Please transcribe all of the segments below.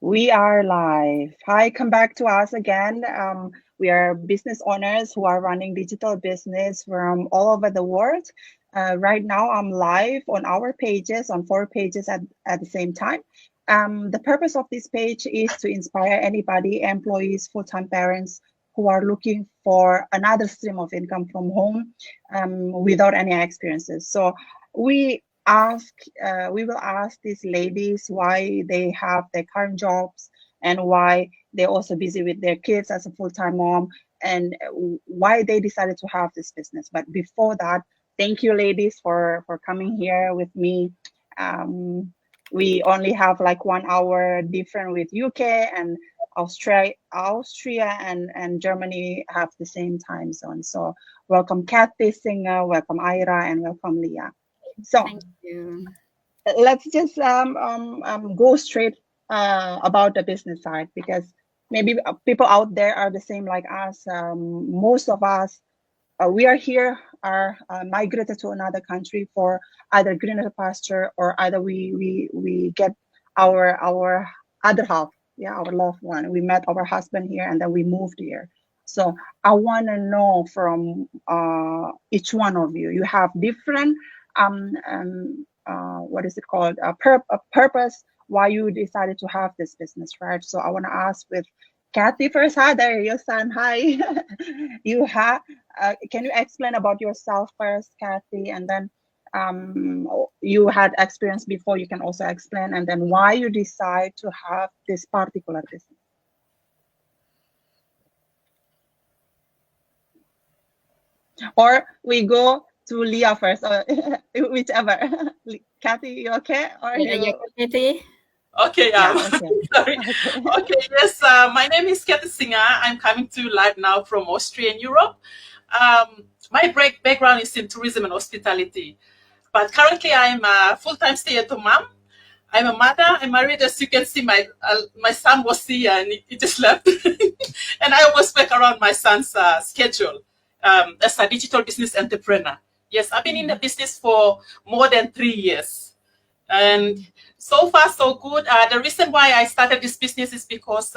We are live. Hi, come back to us again. We are business owners who are running digital business from all over the world. Right now, I'm live on our pages, on 4 pages at the same time. The purpose of this page is to inspire anybody, employees, full-time parents who are looking for another stream of income from home without any experiences. So we will ask these ladies why they have their current jobs and why they're also busy with their kids as a full-time mom and why they decided to have this business. But before that, thank you ladies for coming here with me. We only have like 1 hour different with UK and Austria and Germany have the same time zone. So welcome 𝐓𝒡𝒐𝒑, welcome Ira, and welcome Leah. So Thank you. let's just go straight about the business side, because maybe people out there are the same like us. Most of us, we are here, are migrated to another country for either greener pasture or either we get our other half, our loved one. We met our husband here and then we moved here. So I want to know from each one of you. You have different what is it called? A purpose why you decided to have this business, right? So I want to ask with Kathy first. Hi there, your son. Hi. You have. Can you explain about yourself first, Kathy, and then you had experience before. You can also explain, and then why you decide to have this particular business. Or we go to Leah first, or whichever. Kathy, you okay? Or Yeah, Kathy? Okay, okay. Sorry. Okay, yes, my name is 𝐒𝐚𝐭. I'm coming to you live now from Austria in Europe. My background is in tourism and hospitality, but currently I'm a full-time stay-at-home mom. I'm a mother. I'm married. As you can see, my son was here and he just left. And I always work around my son's schedule as a digital business entrepreneur. Yes, I've been in the business for more than 3 years. And so far, so good. The reason why I started this business is because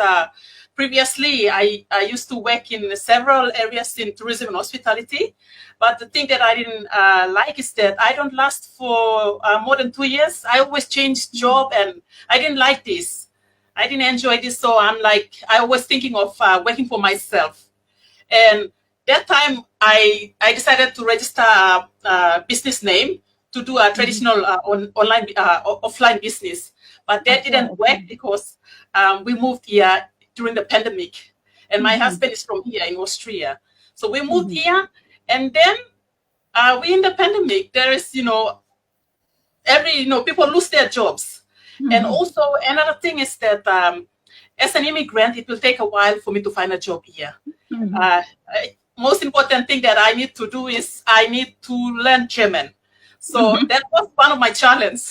previously I used to work in several areas in tourism and hospitality. But the thing that I didn't like is that I don't last for more than 2 years. I always change job and I didn't like this. I didn't enjoy this. So I was thinking of working for myself. And that time I decided to register a business name to do a traditional online offline business, but that didn't work because we moved here during the pandemic, and my husband is from here in Austria, so we moved here, and then we in the pandemic there is people lose their jobs, and also another thing is that as an immigrant it will take a while for me to find a job here. Most important thing that I need to do is I need to learn German. So that was one of my challenges.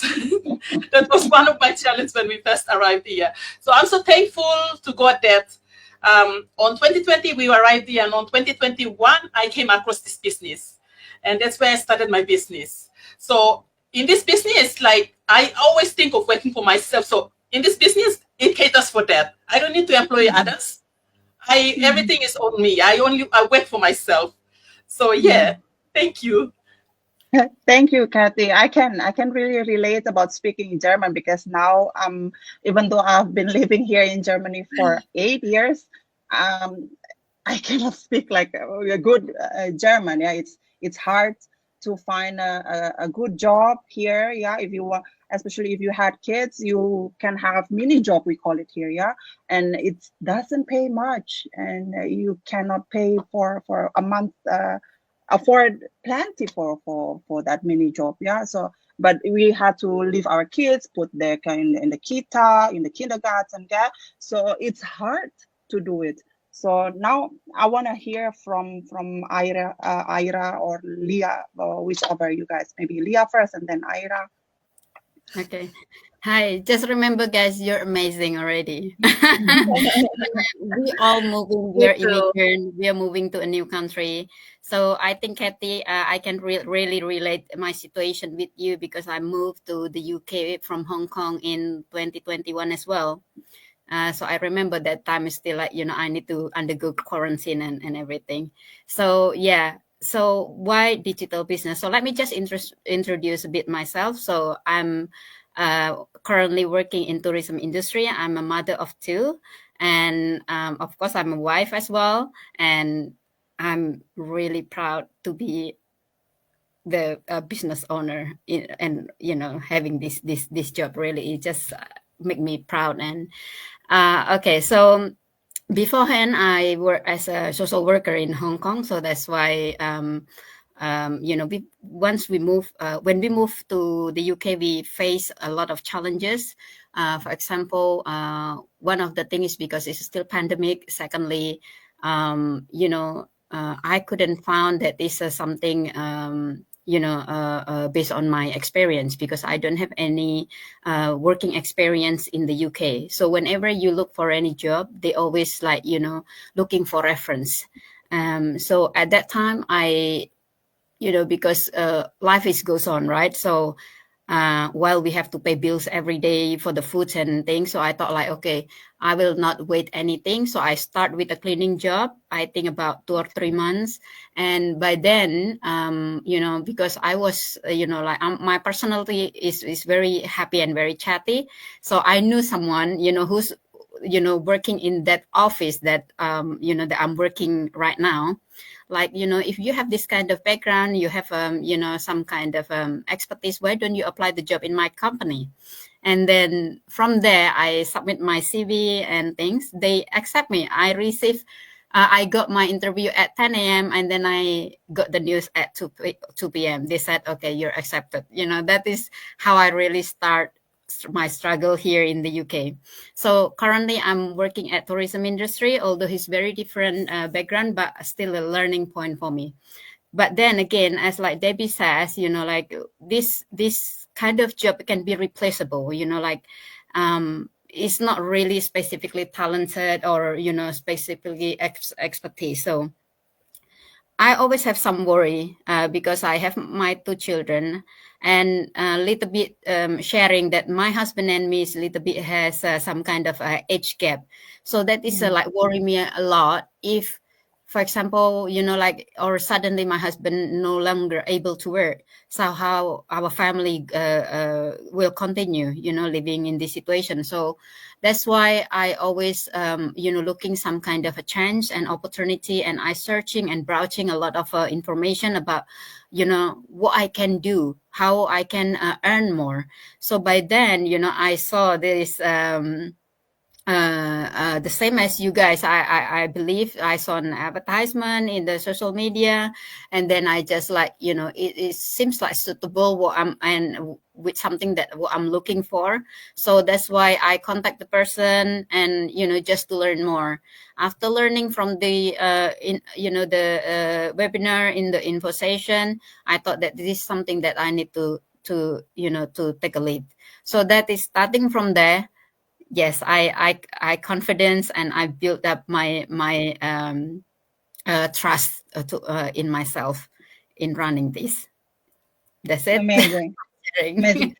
That was one of my challenges when we first arrived here. So I'm so thankful to God that on 2020 we arrived here, and on 2021 I came across this business, and that's where I started my business. So in this business, like I always think of working for myself. So in this business, it caters for that. I don't need to employ others. Everything is on me. I work for myself. So yeah, thank you. Thank you, Kathy. I can really relate about speaking German, because now even though I've been living here in Germany for 8 years, I cannot speak like a good German. Yeah, it's hard to find a good job here. Yeah, if you want, especially if you had kids, you can have mini job, we call it here. Yeah, and it doesn't pay much, and you cannot pay for a month. Afford plenty for that mini job. Yeah, so but we had to leave our kids, put them in the kindergarten. Yeah, so it's hard to do it. So now I want to hear from Ira or Leah, or whichever you guys, maybe Leah first and then Ira. Okay. Hi, just remember guys, you're amazing already. We all moving, we're immigrant, we are moving to a new country. So I think, Kathy, I can really relate my situation with you, because I moved to the UK from Hong Kong in 2021 as well. So I remember that time is still like, I need to undergo quarantine and everything. So yeah. So why digital business? So let me just introduce a bit myself. So I'm currently working in tourism industry. I'm a mother of two, and of course I'm a wife as well. And I'm really proud to be the business owner and having this job. Really, it just make me proud. And okay, so beforehand I worked as a social worker in Hong Kong, so that's why once we move when we moved to the UK, we face a lot of challenges. For example, one of the things is because it's still pandemic. Secondly, I couldn't found that this is something based on my experience, because I don't have any working experience in the UK. So whenever you look for any job, they always like, looking for reference. So at that time, because life goes on, right? So while we have to pay bills every day for the foods and things, so I thought like, okay, I will not wait anything. So I start with a cleaning job, I think about 2 or 3 months. And by then, because I was, my personality is very happy and very chatty. So I knew someone, who's, working in that office that, that I'm working right now. Like, if you have this kind of background, you have, some kind of expertise, why don't you apply the job in my company? And then from there, I submit my CV and things. They accept me. I got my interview at 10 a.m. and then I got the news at 2 p.m. They said, okay, you're accepted. That is how I really start my struggle here in the UK. So currently I'm working at tourism industry, although it's very different background, but still a learning point for me. But then again, as like Debbie says, like this kind of job can be replaceable, it's not really specifically talented or, specifically expertise. So I always have some worry because I have my 2 children, and a little bit sharing that my husband and me is a little bit has some kind of age gap. So that is like worry me a lot. If, for example, like, or suddenly my husband no longer able to work, so how our family will continue, living in this situation. So that's why I always, looking some kind of a chance and opportunity, and I searching and browsing a lot of information about, what I can do, how I can earn more. So by then, I saw this, the same as you guys. I believe I saw an advertisement in the social media, and then I just like, it seems like suitable and with something that what I'm looking for. So that's why I contact the person, and just to learn more. After learning from the webinar in the info session, I thought that this is something that I need to take a lead. So that is starting from there. Yes, I confidence, and I built up my trust in myself in running this. That's it. Amazing. Amazing.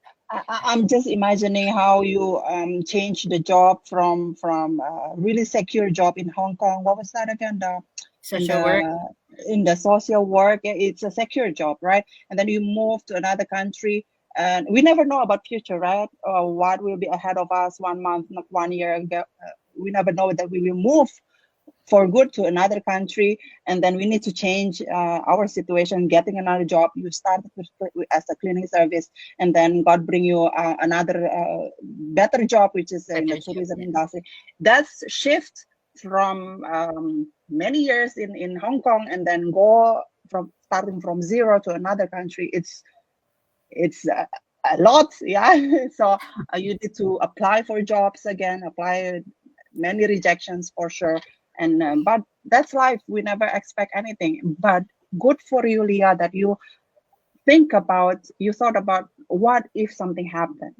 I'm just imagining how you changed the job from really secure job in Hong Kong. What was that again? Social work. In the social work, it's a secure job, right? And then you move to another country, and we never know about future, right? Or what will be ahead of us 1 month, not 1 year ago. We never know that we will move for good to another country, and then we need to change our situation, getting another job. You started as a cleaning service, and then God bring you another better job, which is in the tourism industry. That's shift from many years in Hong Kong, and then go from starting from zero to another country. It's a lot, yeah. So you need to apply for jobs again, apply many rejections for sure. And but that's life. We never expect anything. But good for you, Leah, that you thought about what if something happened,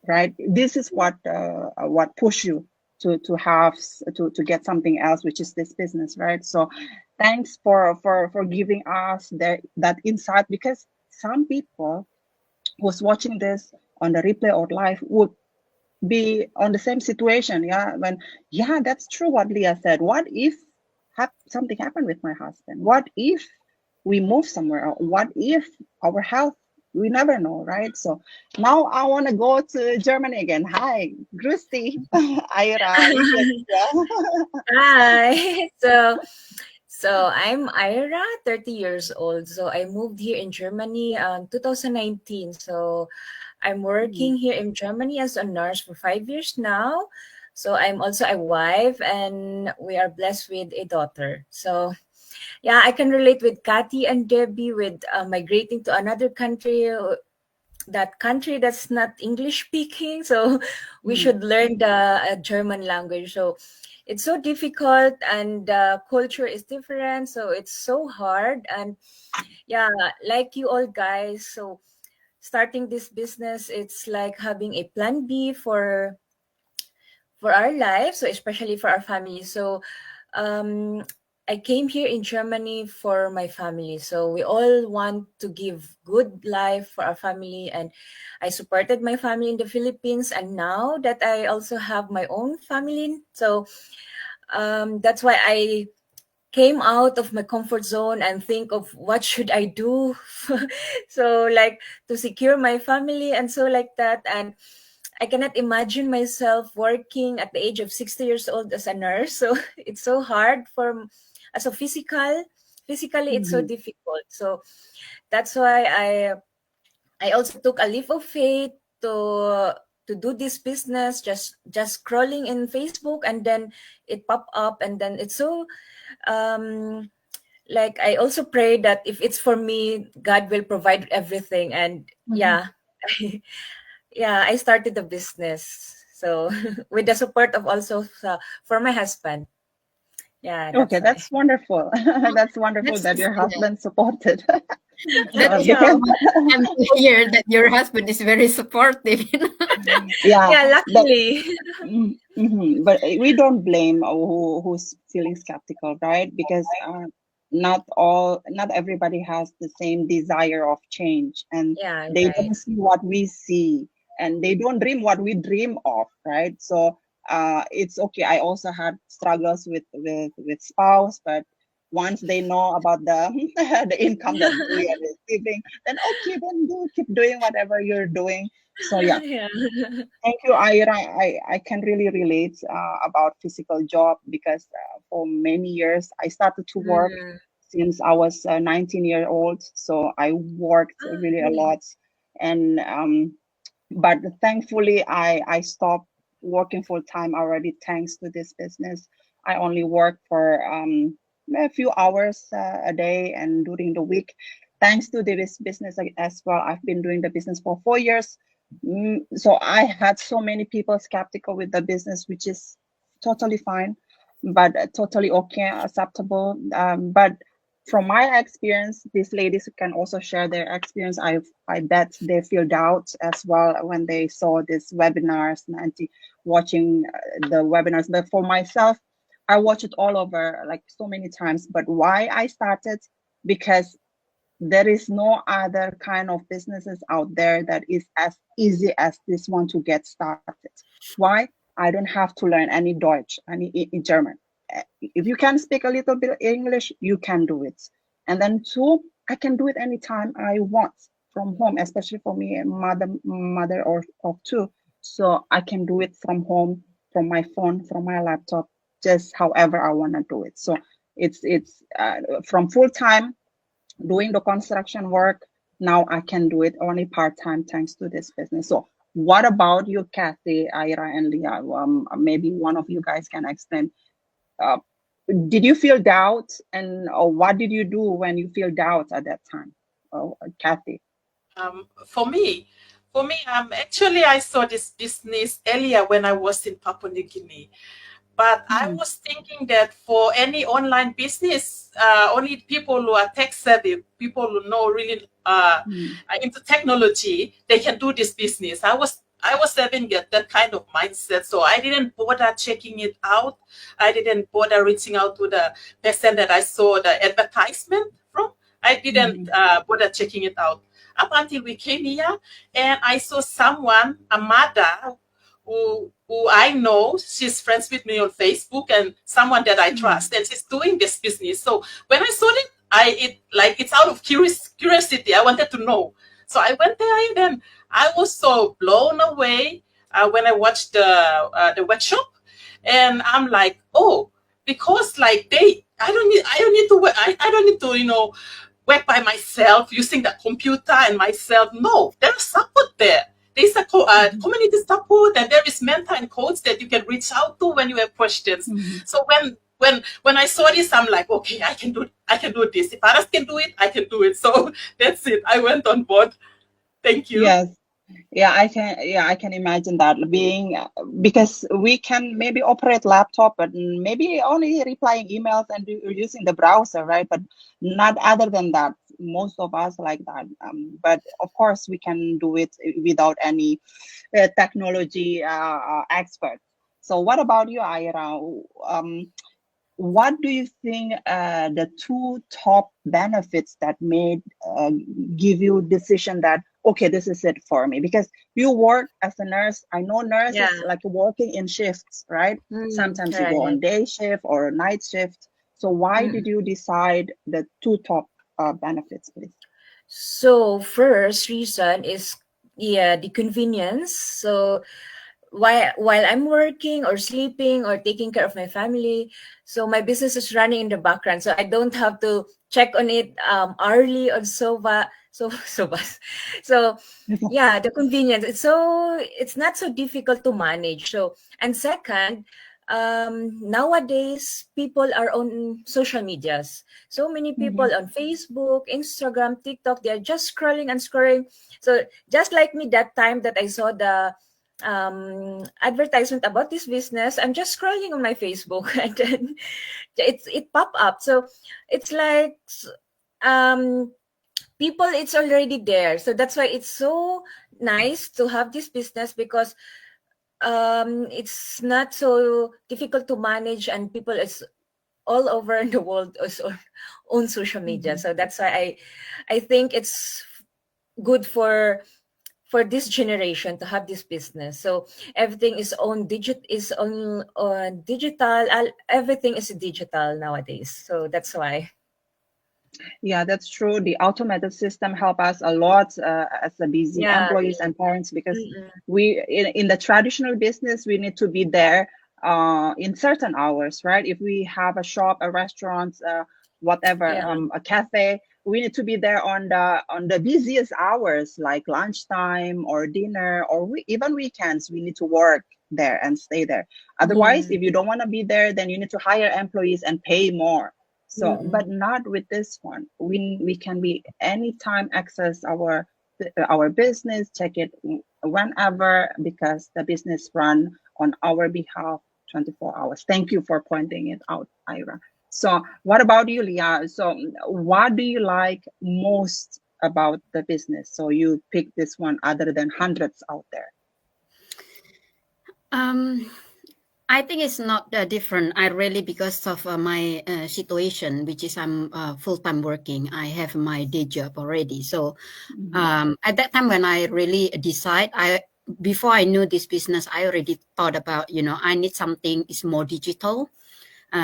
right? This is what push you to get something else, which is this business, right? So thanks for giving us that insight, because some people who's watching this on the replay or live would be on the same situation. Yeah, when that's true what Leah said. What if something happened with my husband? What if we move somewhere? What if our health? We never know, right? So now I want to go to Germany again. Hi, Grüß Ira. Hi. So I'm Ira, 30 years old. So I moved here in Germany 2019. So I'm working here in Germany as a nurse for 5 years now. So I'm also a wife, and we are blessed with a daughter. So yeah, I can relate with Kathy and Debbie with migrating to another country, that country that's not English speaking. So we should learn the German language. So it's so difficult, and the culture is different. So it's so hard. And yeah, like you all guys, so starting this business, it's like having a plan B for our life, so especially for our family. So um I came here in Germany for my family. So we all want to give good life for our family, and I supported my family in the Philippines, and now that I also have my own family, so that's why I came out of my comfort zone and think of what should I do so like to secure my family and so like that. And I cannot imagine myself working at the age of 60 years old as a nurse. So it's so hard for as a physically it's so difficult. So that's why I also took a leap of faith to do this business, just scrolling in Facebook, and then it popped up, and then it's so like I also pray that if it's for me, God will provide everything. And yeah, yeah, I started the business. So with the support of also for my husband. Yeah, that's Okay, why. that's wonderful. That's wonderful That's that your yeah. husband supported. That's Because I'm to hear that your husband is very supportive. yeah, Yeah, but luckily. but we don't blame who's feeling skeptical, right? Because not everybody has the same desire of change, and Yeah, they right. don't see what we see, and they don't dream what we dream of, right? So it's okay. I also had struggles with spouse, but once they know about the the income that we are receiving, then okay, then do keep doing whatever you're doing. So yeah, Yeah. thank you, Ira. I can really relate about physical job because for many years I started to work Mm. since I was 19 years old. So I worked Ah, really a really? lot, and but thankfully I stopped working full time already thanks to this business. I only work for a few hours a day and during the week. Thanks to this business as well, I've been doing the business for 4 years. So I had so many people skeptical with the business, which is totally fine, but totally okay, acceptable. But from my experience, these ladies can also share their experience. I bet they feel doubt as well when they saw these webinars and watching the webinars. But for myself, I watch it all over like so many times. But why I started? Because there is no other kind of businesses out there that is as easy as this one to get started. Why? I don't have to learn any Deutsch, any in German. If you can speak a little bit English, you can do it. And then two, I can do it anytime I want from home, especially for me, a mother or of two. So I can do it from home, from my phone, from my laptop, just however I want to do it. So it's from full time doing the construction work. Now I can do it only part-time thanks to this business. So what about you, Kathy, Ira, and Leah? Maybe one of you guys can explain. Uh, did you feel doubt, and what did you do when you feel doubt at that time? Oh, Kathy. For me, actually, I saw this business earlier when I was in Papua New Guinea. But I Mhm, was thinking that for any online business, only people who are tech savvy, people who know really mhm, into technology, they can do this business. I was having that kind of mindset, so I didn't bother checking it out. I didn't bother reaching out to the person that I saw the advertisement from. I didn't mhm, bother checking it out up until we came here, and I saw someone, a mother, who I know. She's friends with me on Facebook and someone that I trust, and she's doing this business. So when I saw it, it's out of curiosity. I wanted to know. So I went there, and then I was so blown away when I watched the workshop, and I'm like, oh, because like I don't need to work. I don't need to, work by myself using the computer and myself. No, there's support there. There's a community support, and there is mentor and coach that you can reach out to when you have questions. So when I saw this, I'm like, okay, I can do this. If others can do it, I can do it. So that's it. I went on board. Thank you. Yes. Yeah, I can imagine that being, because we can maybe operate laptop, but maybe only replying emails and using the browser, right? But not other than that. Most of us like that. But of course, we can do it without any technology expert. So what about you, Ira? What do you think the two top benefits that made give you decision that, okay, this is it for me? Because you work as a nurse. I know nurses like working in shifts, right? Sometimes you go on day shift or night shift. So why did you decide the two top benefits, please? So first reason is the convenience. So while I'm working or sleeping or taking care of my family, so my business is running in the background, so I don't have to check on it hourly or so yeah, the convenience. It's not so difficult to manage. So, and second, nowadays people are on social medias. So many people on Facebook, Instagram, TikTok, they're just scrolling and scrolling. So just like me, that time that I saw the advertisement about this business, I'm just scrolling on my Facebook and then it pop up. So it's like people, it's already there. So that's why it's so nice to have this business, because it's not so difficult to manage, and people is all over the world is on social media. So that's why I think it's good for this generation to have this business. So everything is on digital. Everything is digital nowadays. So that's why. Yeah, that's true. The automated system help us a lot as a busy employees and parents, because we in the traditional business, we need to be there in certain hours, right? If we have a shop, a restaurant, whatever, a cafe, we need to be there on the busiest hours, like lunchtime or dinner, or even weekends. We need to work there and stay there. Otherwise, if you don't want to be there, then you need to hire employees and pay more. So, but not with this one. We can be anytime access our business, check it whenever, because the business run on our behalf 24 hours. Thank you for pointing it out, Ira. So what about you, Leah? So what do you like most about the business? So you pick this one other than hundreds out there. I think it's not different. I really, because of my situation, which is I'm full-time working. I have my day job already. So at that time when I really decide, before I knew this business, I already thought about, I need something is more digital.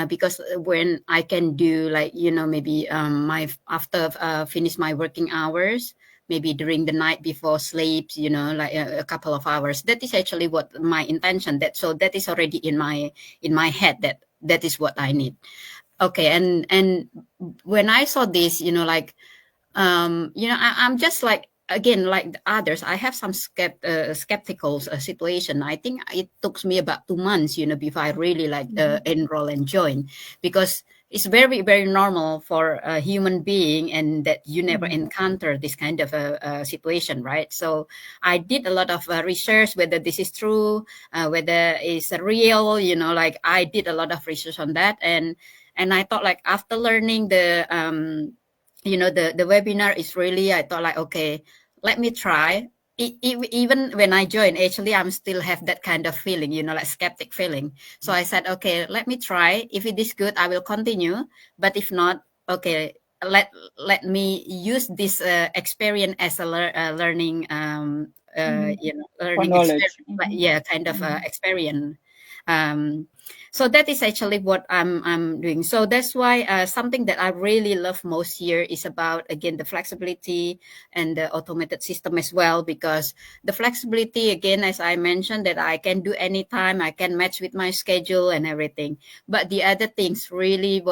Because when I can do like, maybe after finish my working hours, maybe during the night before sleep, like a couple of hours. That is actually what my intention. So that is already in my head that is what I need. Okay, and when I saw this, I'm just like, again, like the others, I have some skeptical situation. I think it took me about 2 months, before I really enroll and join, because it's very, very normal for a human being, and that you never encounter this kind of a situation, right? So I did a lot of research, whether this is true, whether it's real, I did a lot of research on that. And I thought, like, after learning the webinar is really, I thought like, okay, let me try. Even when I joined, actually, I'm still have that kind of feeling, like skeptic feeling. So I said, okay, let me try. If it is good, I will continue. But if not, okay, let me use this experience as a learning learning knowledge. experience, kind of experience. So that is actually what I'm doing. So that's why something that I really love most here is about, again, the flexibility and the automated system as well, because the flexibility, again, as I mentioned, that I can do anytime, I can match with my schedule and everything. But the other things really,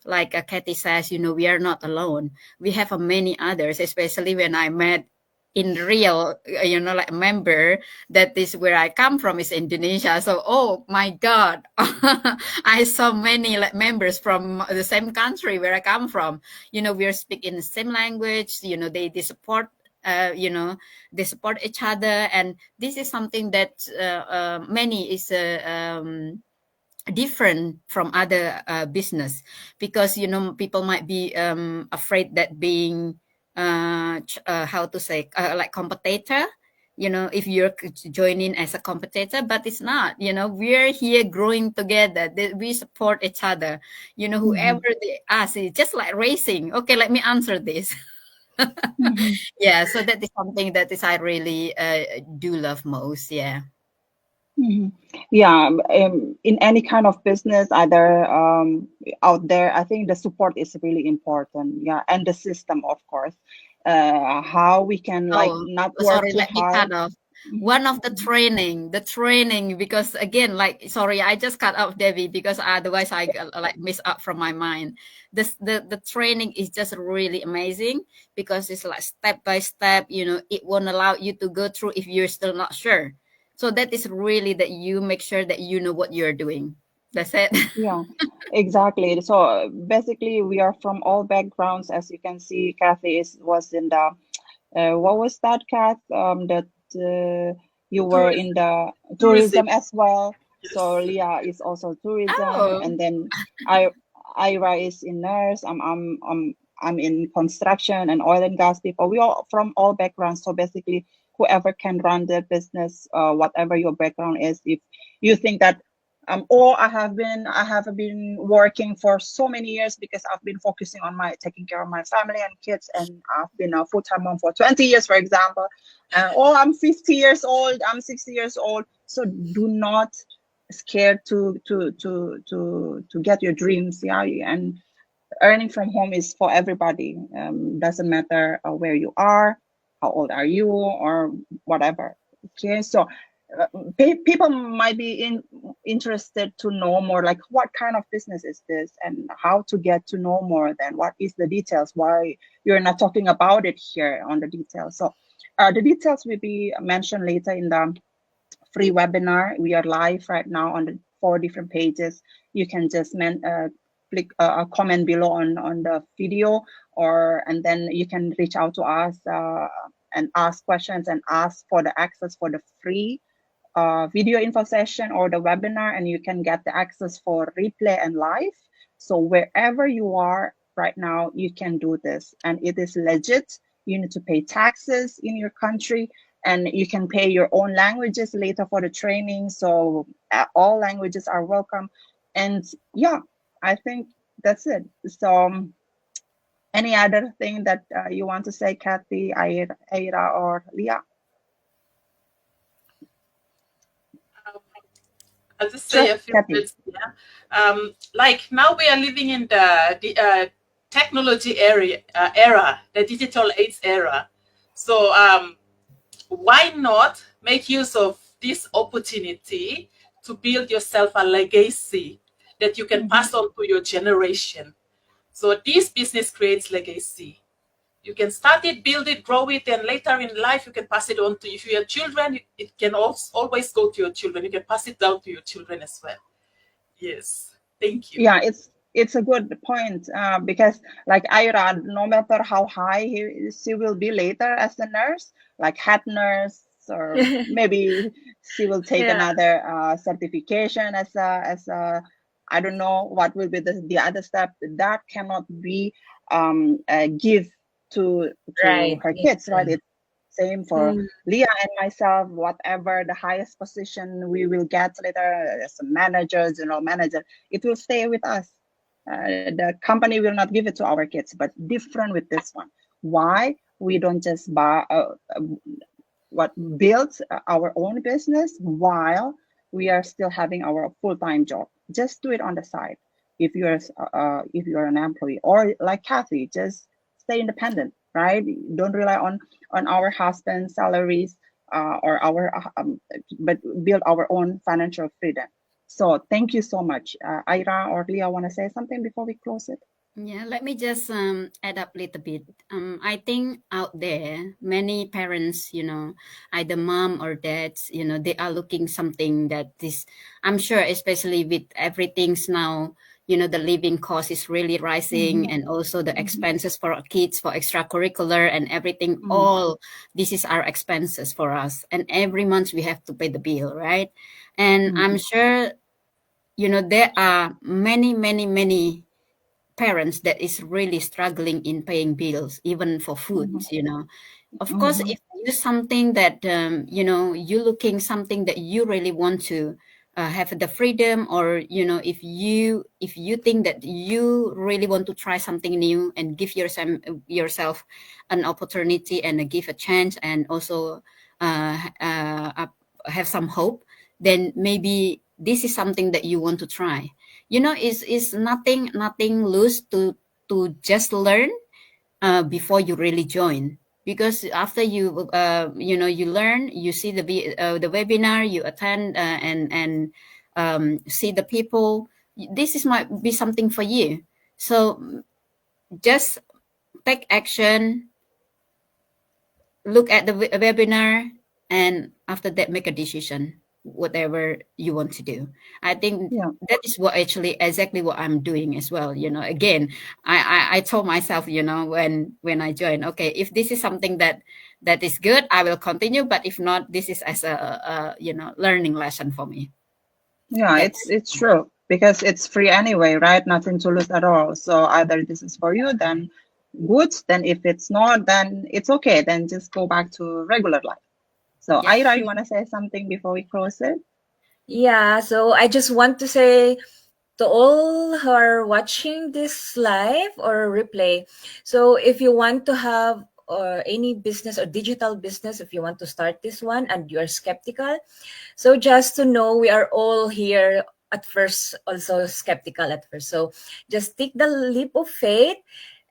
like Kathy says, we are not alone. We have many others, especially when I met in real, like member that is where I come from is Indonesia. So, oh my God, I saw many like members from the same country where I come from. We are speaking the same language. They support. They support each other, and this is something that many is different from other business, because people might be afraid that being how to say like competitor, if you're joining as a competitor, but it's not. We're here growing together, that we support each other. Whoever they ask, it's just like racing. Okay, let me answer this. Yeah, so that is something that is I really do love most. Yeah. Yeah, in any kind of business, either out there, I think the support is really important. Yeah, and the system, of course. How we can like not work Sorry, too let me hard. cut off. One of the training, because again, like, sorry, I just cut off Debbie because otherwise I like miss out from my mind. The training is just really amazing, because it's like step by step. It won't allow you to go through if you're still not sure. So that is really that you make sure that you know what you're doing. That's it. Yeah, exactly. So basically, we are from all backgrounds. As you can see, Kathy was in the what was that, Kath? That you were in the tourism as well. So Yes. Leah is also tourism, Oh, and then I Ira is in nurse. I'm in construction and oil and gas people. We all from all backgrounds. So basically, whoever can run the business, whatever your background is, if you think that or I have been working for so many years because I've been focusing on my taking care of my family and kids, and I've been a full-time mom for 20 years, for example. Or I'm 50 years old, I'm 60 years old. So do not scared to get your dreams. Yeah, and earning from home is for everybody. Doesn't matter where you are, how old are you, or whatever. Okay, so people might be interested to know more, like what kind of business is this, and how to get to know more. Then what is the details? Why you're not talking about it here on the details? So the details will be mentioned later in the free webinar. We are live right now on the 4 different pages. You can just click a comment below on the video, and then you can reach out to us and ask questions and ask for the access for the free video info session or the webinar, and you can get the access for replay and live. So wherever you are right now, you can do this, and it is legit. You need to pay taxes in your country, and you can pay your own languages later for the training. So all languages are welcome. And yeah, I think that's it. So any other thing that you want to say, Kathy, Aira, or Leah? I'll just say a few words here. Like now we are living in the technology era, the digital age era. So why not make use of this opportunity to build yourself a legacy that you can pass on to your generation? So this business creates legacy. You can start it, build it, grow it, and later in life you can pass it on to, if you have children, it can always go to your children. You can pass it down to your children as well. Yes, thank you. Yeah, it's a good point because like Ira, no matter how high she will be later as a nurse, like head nurse, or maybe she will take another certification as a I don't know what will be the other step. That cannot be give to her kids, right? It's same for Leah and myself. Whatever the highest position we will get later as a manager, general manager, it will stay with us. The company will not give it to our kids, but different with this one. Why? we don't just buy what builds our own business while we are still having our full-time job. Just do it on the side. If you're an employee, or like Kathy, just stay independent, right? Don't rely on our husband's salaries or our but build our own financial freedom. So thank you so much. Ira or Leah, want to say something before we close it? Yeah, let me just add up a little bit. I think out there, many parents, either mom or dads, they are looking something that this. I'm sure, especially with everything's now, the living cost is really rising, and also the expenses for our kids, for extracurricular and everything. All this is our expenses for us, and every month we have to pay the bill, right? And I'm sure, there are many, many, many parents that is really struggling in paying bills, even for foods. Of course, if you something that you're looking something that you really want to have the freedom, or if you think that you really want to try something new and give yourself an opportunity and give a chance, and also have some hope, then maybe this is something that you want to try. Is nothing lose to just learn before you really join, because after you you learn, you see the webinar, you attend, and see the people, this is might be something for you. So just take action, look at the webinar, and after that make a decision, whatever you want to do. I think that is what actually exactly what I'm doing as well. Again, I told myself, when I joined, okay, if this is something that is good, I will continue, but if not, this is as a learning lesson for me. Yeah, it's true, because it's free anyway, right? Nothing to lose at all. So either this is for you, then good. Then if it's not, then it's okay. Then just go back to regular life. So Ira, you want to say something before we close it? Yeah, so I just want to say to all who are watching this live or replay, so if you want to have any business or digital business, if you want to start this one and you're skeptical, so just to know, we are all here at first also skeptical at first. So just take the leap of faith,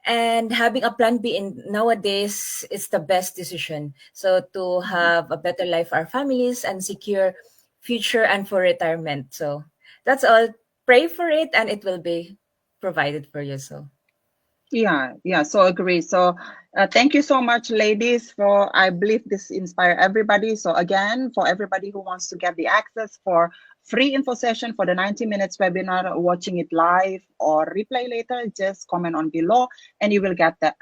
and having a plan B in nowadays is the best decision. So to have a better life for our families and secure future and for retirement. So that's all. Pray for it and it will be provided for you. So Yeah, so agree. So thank you so much, ladies, for, I believe this inspire everybody. So again, for everybody who wants to get the access for free info session for the 90 minutes webinar, watching it live or replay later, just comment on below and you will get the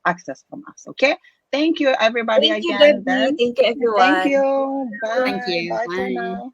access from us. Okay. Thank you, everybody. thank you, Again. Debbie. Thank you, everyone. Thank you. Bye. Thank you. Bye for Bye. now.